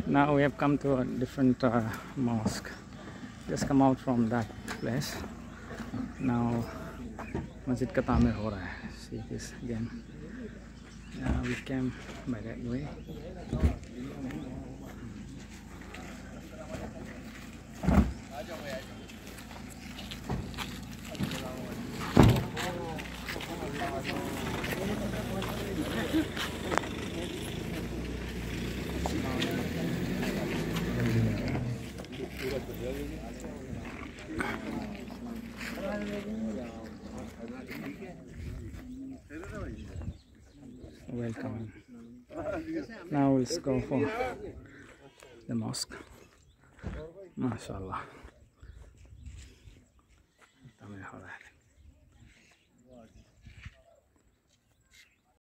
Now we have come to a different mosque. Just come out from that place. Now Masjid ka Tamir ho raha hai. See this again. We came by that way. Welcome. Now let's go for the mosque. MashaAllah.